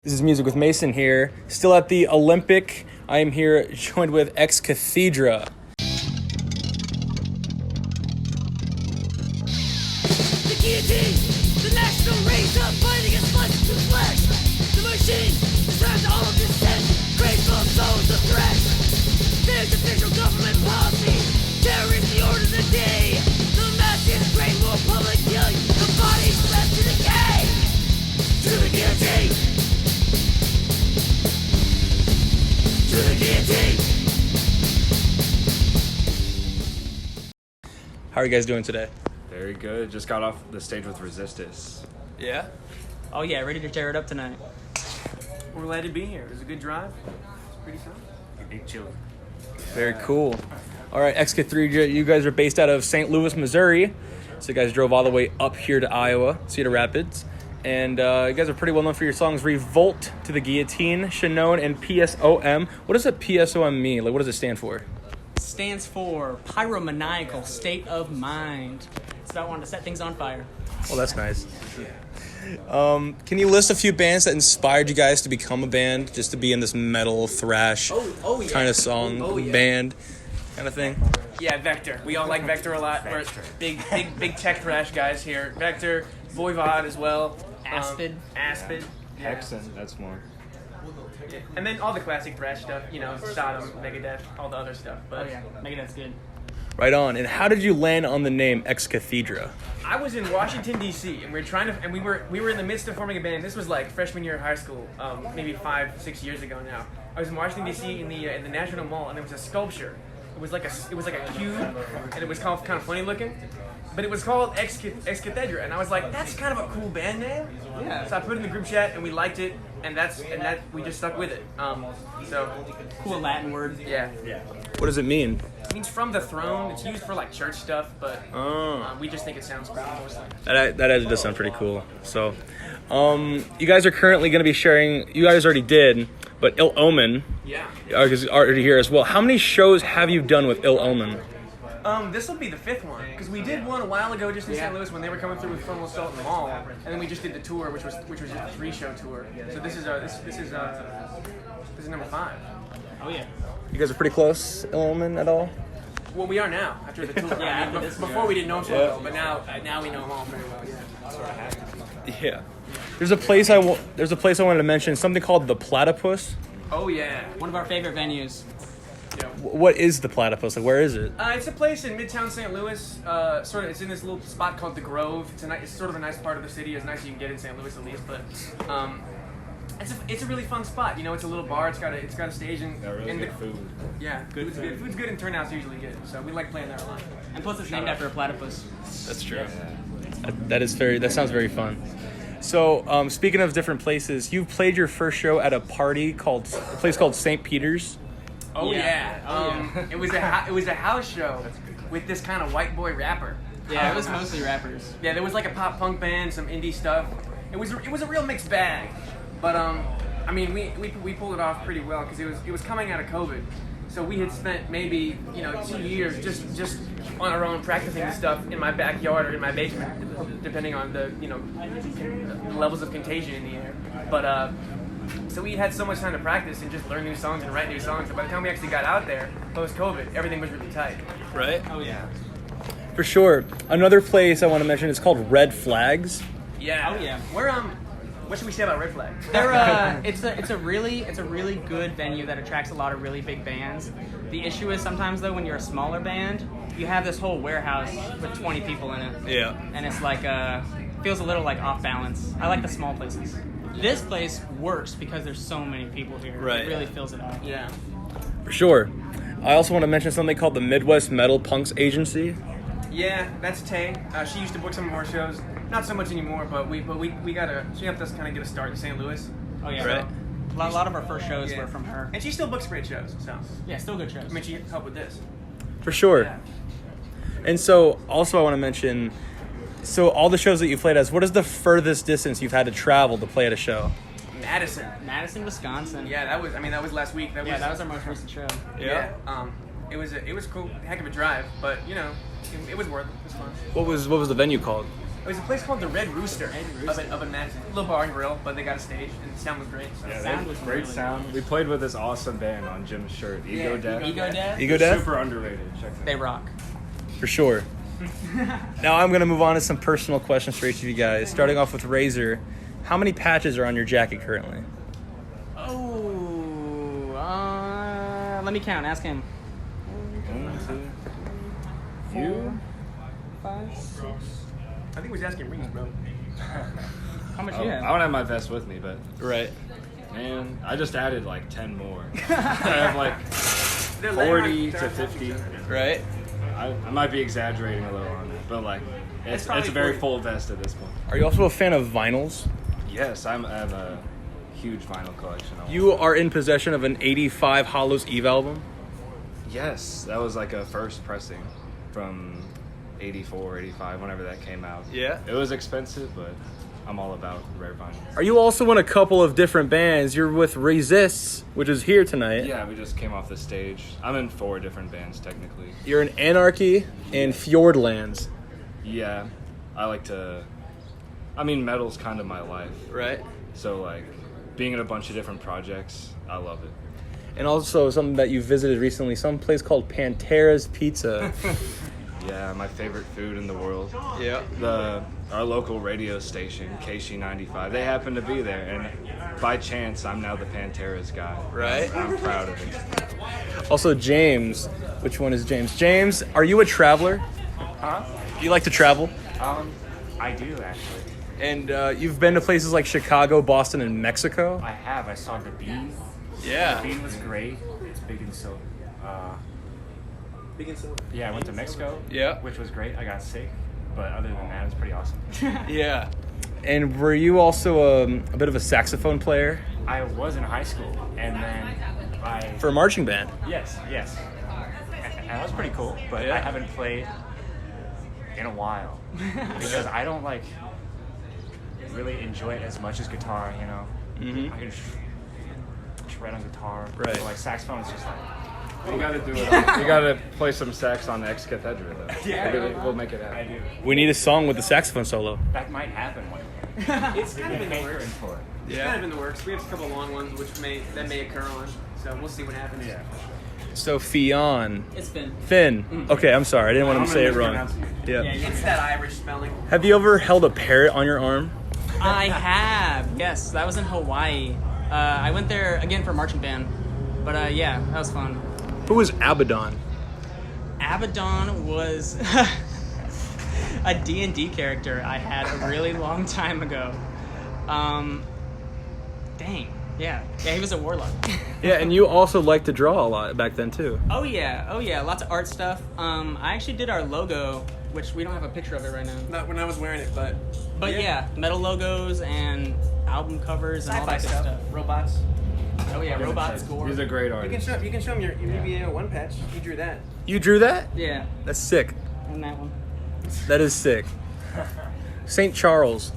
This is Music with Mason here, still at the Olympic. I am here joined with Ex-Cathedra. The guillotine, the national race up fighting against flesh to flesh. The machine describes all of dissent, graceful souls of thrash. There's official government policy, terror is the order of the day. The masses create more public killing, the body's left to decay. To the guillotine. To the guillotine. How are you guys doing today? Very good. Just got off the stage with Resistance. Yeah? Oh yeah, ready to tear it up tonight. We're glad to be here. It was a good drive. It's pretty fun. Big chill. Very cool. All right, Ex-Cathedra, you guys are based out of St. Louis, Missouri. So you guys drove all the way up here to Iowa, Cedar Rapids. And you guys are pretty well known for your songs Revolt, To the Guillotine, Shannon, and PSOM. What does a PSOM mean? Like, what does it stand for? Stands for pyromaniacal state of mind. It's about wanting to set things on fire. Well, that's nice. Can you list a few bands that inspired you guys to become a band, just to be in this metal, thrash Oh, yeah. kind of song, band kind of thing? Yeah, Vector. We all like Vector a lot. We're big tech thrash guys here. Vector, Voivod as well. Aspid. Aspid. Yeah. Hexen, that's more. Yeah. And then all the classic thrash stuff, you know, Sodom, Megadeth, all the other stuff. Oh But yeah, Megadeth's good. Right on. And how did you land on the name Ex-Cathedra? I was in Washington D.C. and we were in the midst of forming a band. This was like freshman year of high school, maybe 5-6 years ago now. I was in Washington D.C. in the National Mall, and there was a sculpture. It was like a cube, and it was kind of funny looking. But it was called Ex-Cathedra, and I was like, that's kind of a cool band name. Yeah. So I put it in the group chat, and we liked it, and that we just stuck with it. So Cool Latin word. yeah. What does it mean? It means from the throne. It's used for like church stuff, but we just think it sounds cool mostly. That actually does sound pretty cool. So, you guys are currently going to be sharing, you guys already did, but Ill Omen Yeah. is already here as well. How many shows have you done with Ill Omen? This will be the 5th one, because we did one a while ago just in St. Louis when they were coming through with Frontal Assault in the mall, and then we just did the tour, which was just a 3-show tour. So this is number 5. Oh yeah. You guys are pretty close, Ill Omen, at all? Well, we are now after the tour. Yeah, I mean, after this, before we didn't know them so well, but now we know them all very well. Yeah. Yeah. There's a place I wanted to mention, something called the Platypus. Oh yeah. One of our favorite venues. What is the Platypus? Like, where is it? It's a place in Midtown St. Louis. It's in this little spot called the Grove. It's sort of a nice part of the city, as nice as you can get in St. Louis at least. But it's a really fun spot. You know, it's a little bar. It's got a stage and Really and good food. Yeah, food's good. Food's good and turnout's usually good. So we like playing there a lot. And plus it's named after a platypus. That's true. That sounds very fun. So, speaking of different places, you played your first show at a place called St. Peter's. Oh Yeah. yeah. It was a house show with this kind of white boy rapper. Yeah, it was mostly rappers. Yeah, there was like a pop punk band, some indie stuff. It was a real mixed bag, but I mean we pulled it off pretty well because it was coming out of COVID, so we had spent maybe 2 years just on our own practicing this stuff in my backyard or in my basement, depending on the levels of contagion in the air. But so we had so much time to practice and just learn new songs and write new songs. So by the time we actually got out there post COVID, everything was really tight. Right? Oh yeah. For sure. Another place I want to mention is called Red Flags. Yeah. Oh, yeah. We're what should we say about Red Flag? They're it's a really good venue that attracts a lot of really big bands. The issue is sometimes though when you're a smaller band, you have this whole warehouse with 20 people in it. Yeah. And it's like feels a little like off balance. I like the small places. This place works because there's so many people here. Right. It really fills it up. Yeah. For sure. I also want to mention something called the Midwest Metal Punks Agency. Yeah, that's Tay. She used to book some of our shows. Not so much anymore, but she helped us kind of get a start in St. Louis. Oh yeah. Right. A lot of our first shows were from her. And she still books great shows, so. Yeah, still good shows. I mean, she helped with this. For sure. Yeah. And so, also I want to mention, so all the shows that you played as, what is the furthest distance you've had to travel to play at a show? Madison, Wisconsin. Yeah, that was last week. That was our most recent show. Yeah. It was cool, heck of a drive, but it was worth it. It was fun. What was the venue called? It was a place called the Red Rooster. Up in Madison. Little bar and grill, but they got a stage and the sound was great. So. Yeah, Sound they was have great really sound. We played with this awesome band on Jim's shirt, Ego Death. Ego Death? Ego They're Death? Super underrated. Check them They out. rock. For sure. Now I'm going to move on to some personal questions for each of you guys. Starting off with Razor. How many patches are on your jacket currently? Oh, let me count. Ask him. 1, 2, you? 5, 6. I think he was asking Reese, bro. How much Oh, you I have? don't have my vest with me, but Right. man, I just added like 10 more. I have like They're 40 they're to on top of 50. each other. Right? I might be exaggerating a little on that, but like it's probably a very 40. full vest at this point. Are you also a fan of vinyls? Yes, I have a huge vinyl collection. You are in possession of an 85 Hollows Eve album? Yes, that was like a first pressing from 84, 85, whenever that came out. Yeah. It was expensive, but I'm all about rare vinyl. Are you also in a couple of different bands? You're with Resists, which is here tonight. Yeah, we just came off the stage. I'm in 4 different bands technically. You're in Anarchy and Fjordlands. Yeah, I like to. I mean, metal's kind of my life. Right. So like, being in a bunch of different projects, I love it. And also something that you visited recently, some place called Pantera's Pizza. Yeah, my favorite food in the world. Yeah. Our local radio station, KC95, they happen to be there, and by chance, I'm now the Pantera's guy. Right. I'm proud of it. Also, James. Which one is James? James, are you a traveler? Huh? Do you like to travel? I do actually. And you've been to places like Chicago, Boston, and Mexico? I have. I saw the Bean. Yeah. The Bean was great. It's big and so. Big and silver. Yeah, I went to Mexico. Yeah. Which was great. I got sick, but other than that, it was pretty awesome. Yeah. And were you also a bit of a saxophone player I was in high school, and then I. for a marching band? Yes. And that was pretty cool, but Yeah. I haven't played in a while because I don't like really enjoy it as much as guitar. You know. Mm-hmm. I can shred on guitar. Right. But like saxophone is just like. You gotta do it. You gotta play some sax on Ex-Cathedra, though. Yeah. We'll make it I happen. do. We need a song with the saxophone solo. That might happen one day. It's kind of in the works. for it. It's kind of in the works. We have a couple long ones which may occur on. So we'll see what happens. Yeah. So Fionn. It's been. Finn. Okay, I'm sorry. I didn't want to say it wrong. Yeah. Yeah. It's that Irish spelling. Have you ever held a parrot on your arm? I have. Yes, that was in Hawaii. I went there again for marching band. But yeah, that was fun. Who was Abaddon? Abaddon was a D&D character I had a really long time ago. Dang. Yeah, he was a warlock. Yeah, and you also liked to draw a lot back then too. Oh yeah, lots of art stuff. I actually did our logo, which we don't have a picture of it right now. Not when I was wearing it, but Yeah, metal logos and album covers and all sci-fi that good stuff. stuff. Robots. Oh yeah, robots, gore. He's a great You artist. can show him your UVA one patch. You drew that. You drew that? Yeah, That's sick. and that one. That is sick. St. Charles.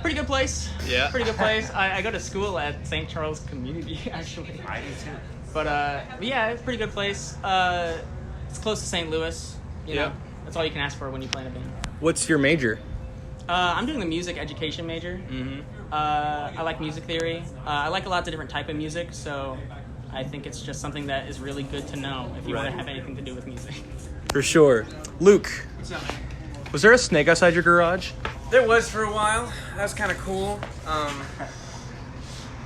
Pretty good place. Yeah. Pretty good place. I go to school at St. Charles Community, actually. I do too. But yeah, it's a pretty good place. It's close to St. Louis. You Yeah. know, that's all you can ask for when you play in a band. What's your major? I'm doing the music education major. Mm-hmm. I like music theory. I like a lot of different type of music, so I think it's just something that is really good to know if you want Right. to have anything to do with music. For sure. Luke, What's up? was there a snake outside your garage? There was for a while. That was kind of cool.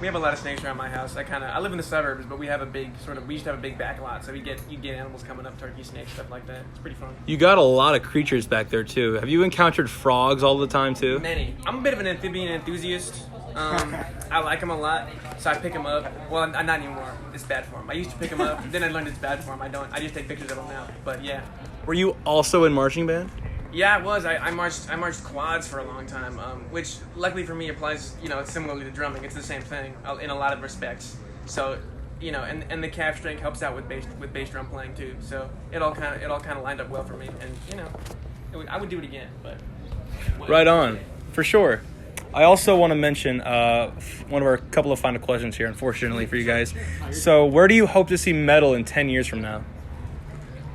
We have a lot of snakes around my house. I live in the suburbs, but we used to have a big back lot, so you'd get animals coming up, turkey, snakes, stuff like that. It's pretty fun. You got a lot of creatures back there too. Have you encountered frogs all the time too? Many. I'm a bit of an amphibian enthusiast. I like them a lot, so I pick them up. Well, I'm not anymore. It's bad for them. I used to pick them up, then I learned it's bad for them. I don't. I just take pictures of them now. But yeah. Were you also in marching band? Yeah, I was. I marched quads for a long time, which luckily for me applies, similarly to drumming. It's the same thing in a lot of respects. So, and the calf strength helps out with bass drum playing too. So it all kind of lined up well for me, and I would do it again. But Right on, for sure. I also want to mention one of our couple of final questions here, unfortunately for you guys. So, where do you hope to see metal in 10 years from now?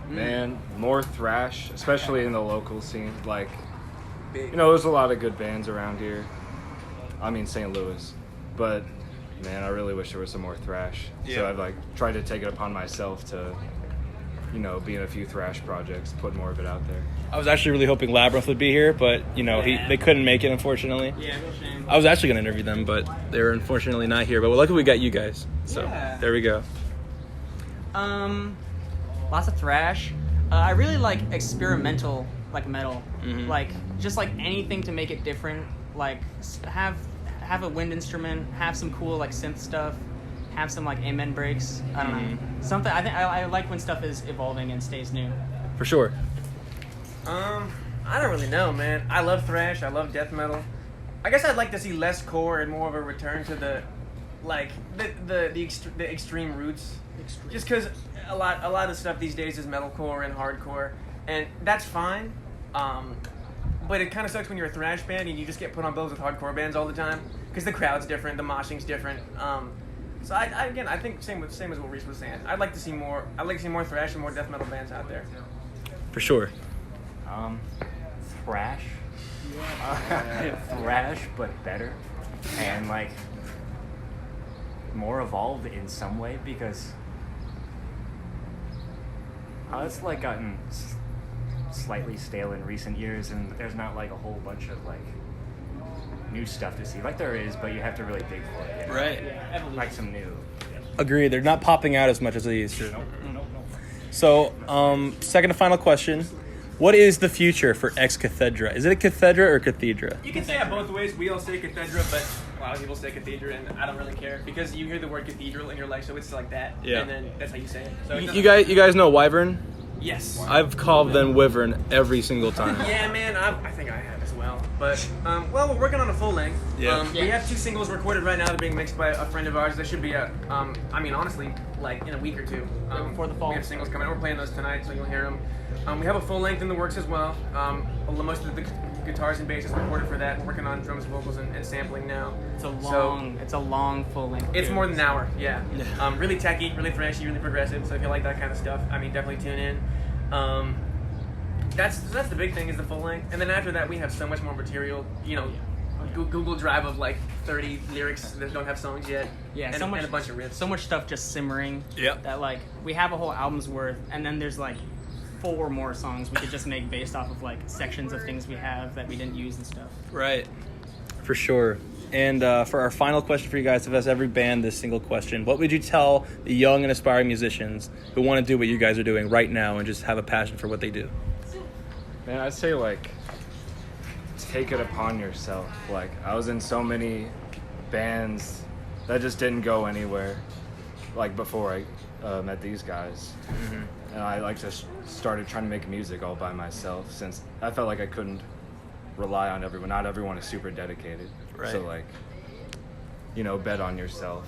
Man, more thrash, especially in the local scene. Like, big. You know, there's a lot of good bands around here. I mean, St. Louis, but man, I really wish there was some more thrash. Yeah. So I've like tried to take it upon myself to, you know, be in a few thrash projects, put more of it out there. I was actually really hoping Labyrinth would be here, but you know they couldn't make it, unfortunately. Yeah, real shame. I was actually gonna interview them, but they were unfortunately not here. But luckily we got you guys, so Yeah. there we go. Lots of thrash. I really like experimental, like metal, Mhm. like just like anything to make it different. Like have a wind instrument, have some cool like synth stuff, have some like amen breaks. I don't know, something. I think I like when stuff is evolving and stays new. For sure. I don't really know, man. I love thrash. I love death metal. I guess I'd like to see less core and more of a return to the, like the extreme roots. Just because a lot of stuff these days is metalcore and hardcore, and that's fine. But it kind of sucks when you're a thrash band and you just get put on bills with hardcore bands all the time because the crowd's different, the moshing's different. So I think same as what Reese was saying. I'd like to see more. I'd like to see more thrash and more death metal bands out there. For sure. Thrash. Thrash, but better. And, like, more evolved in some way because it's, like, gotten slightly stale in recent years, and there's not, like, a whole bunch of, like, new stuff to see. Like, there is, but you have to really dig for it. You know? Right. Like some new. Agreed. They're not popping out as much as they used to. So, second and final question. What is the future for Ex-Cathedra? Is it a cathedra or a cathedra? You can say it both ways. We all say cathedra, but a lot of people say cathedra, and I don't really care because you hear the word cathedral in your life, so it's like that. Yeah. And then that's how you say it. So it You guys know Wyvern? Yes. I've called them Wyvern every single time. Yeah, man. I think I have as well. But well, we're working on a full length. Yeah. We have 2 singles recorded right now. They're being mixed by a friend of ours. They should be out. I mean, honestly, like in a week or two. Before the fall. We have singles coming. We're playing those tonight, so you'll hear them. We have a full length in the works as well. Most of the guitars and bass is recorded for that. We're working on drums, vocals, and sampling now. It's a long full length. It's more than an hour, yeah. Really techy, really thrashy, really progressive. So if you like that kind of stuff, I mean, definitely tune in. That's the big thing is the full length, and then after that we have so much more material. You know, Google Drive of like 30 lyrics that don't have songs yet. Yeah, and, so much, and a bunch of riffs. So much stuff just simmering. Yep. That like we have a whole album's worth, and then there's like 4 more songs we could just make based off of like sections of things we have that we didn't use and stuff. Right. For sure. And for our final question for you guys, I've asked every band this single question. What would you tell the young and aspiring musicians who want to do what you guys are doing right now and just have a passion for what they do? Man, I'd say, like, take it upon yourself. Like, I was in so many bands that just didn't go anywhere, like, before I met these guys. And I, like, just started trying to make music all by myself since I felt like I couldn't rely on everyone. Not everyone is super dedicated. Right. So, like, you know, bet on yourself.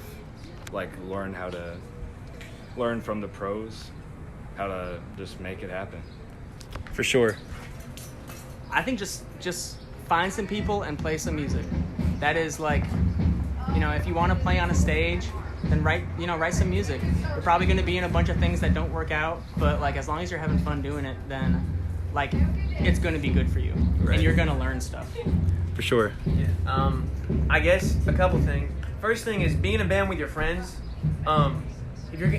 Like, learn from the pros, how to just make it happen. For sure. I think just find some people and play some music. That is like, you know, if you want to play on a stage, then write some music. You're probably going to be in a bunch of things that don't work out, but like as long as you're having fun doing it, then like it's going to be good for you, Right. and you're going to learn stuff. For sure. Yeah. I guess a couple things. First thing is being in a band with your friends. If you're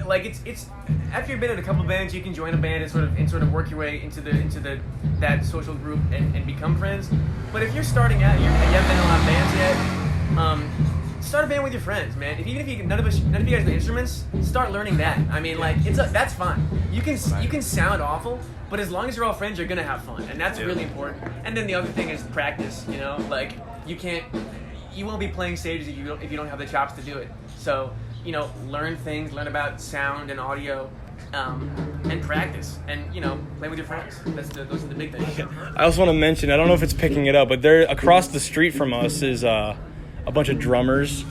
like it's after you've been in a couple bands, you can join a band and sort of work your way into that social group and become friends. But if you're starting out, you haven't been in a lot of bands yet. Start a band with your friends, man. Even if none of you guys play instruments, start learning that. I mean, like that's fine. You can sound awful, but as long as you're all friends, you're gonna have fun, and that's really important. And then the other thing is practice. You know, like you won't be playing stages if you don't have the chops to do it. So, you know, learn about sound and audio, and practice, and you know, play with your friends. Those are the big things. I also want to mention, I don't know if it's picking it up, but there across the street from us is a bunch of drummers,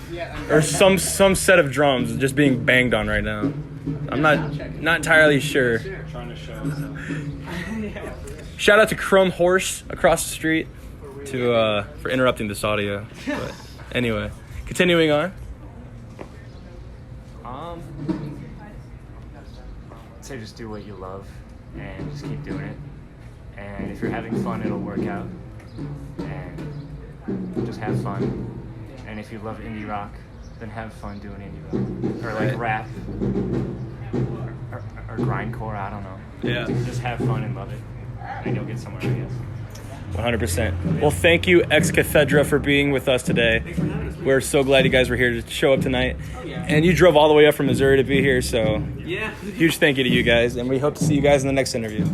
or some set of drums just being banged on right now. I'm not entirely sure. Trying to show. Shout out to Crumb Horse across the street for interrupting this audio. But anyway, continuing on. I'd say just do what you love and just keep doing it. And if you're having fun, it'll work out. and just have fun. And if you love indie rock, then have fun doing indie rock. Or like rap. Or grindcore, I don't know. Yeah. Just have fun and love it. And you'll get somewhere, I guess. 100%. Well, thank you, Ex-Cathedra, for being with us today. We're so glad you guys were here to show up tonight. And you drove all the way up from Missouri to be here, so Yeah. huge thank you to you guys, and we hope to see you guys in the next interview.